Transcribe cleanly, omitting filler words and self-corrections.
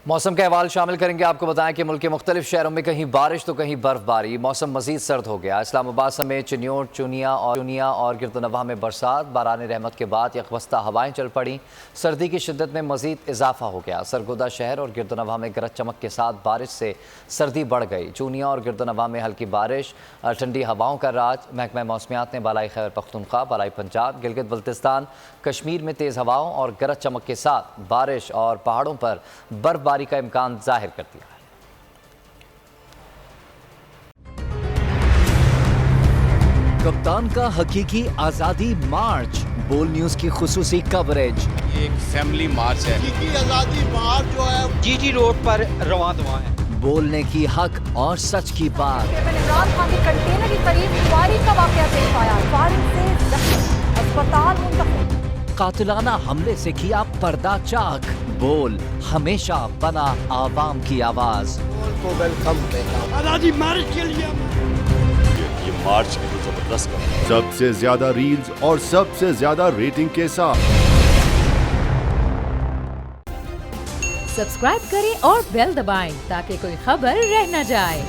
موسم کا احوال شامل کریں گے. آپ کو بتائیں کہ ملک کے مختلف شہروں میں کہیں بارش تو کہیں برف باری. موسم مزید سرد ہو گیا. اسلام آباد سمیت چنیوٹ، چونیا اور گرد و نواح میں برسات، باران رحمت کے بعد یکبستہ ہوائیں چل پڑیں. سردی کی شدت میں مزید اضافہ ہو گیا. سرگودہ شہر اور گرد و نواح میں گرج چمک کے ساتھ بارش سے سردی بڑھ گئی. چونیا اور گرد و نواح میں ہلکی بارش، ٹھنڈی ہواؤں کا راج. محکمہ موسمیات نے بالائی خیبر پختونخوا، بالائی پنجاب، گلگت بلتستان، کشمیر میں تیز ہواؤں اور گرج چمک کے ساتھ بارش اور پہاڑوں پر برف باری کا امکان ظاہر کر دیا ہے. کپتان کا حقیقی آزادی مارچ، بول نیوز کی خصوصی کوریج. یہ ایک فیملی مارچ ہے. حقیقی آزادی مارچ جو ہے جی جی روڈ پر رواں دواں ہے. بولنے کی حق اور سچ کی بات. عمران خان کے کنٹینر کے قریب فائرنگ کا واقعہ پیش آیا. فائرنگ سے زخمی اسپتال منتقل. قاتلانہ حملے سے کیا پردہ چاک. بول ہمیشہ بنا عوام کی آواز. کو ویلکم کہتا ہوں. آزادی مارچ کے لیے یہ مارچ کی تو زبردست کام ہے. سب سے زیادہ ریلز اور سب سے زیادہ ریٹنگ کے ساتھ سبسکرائب کریں اور بیل دبائیں تاکہ کوئی خبر رہ نہ جائے.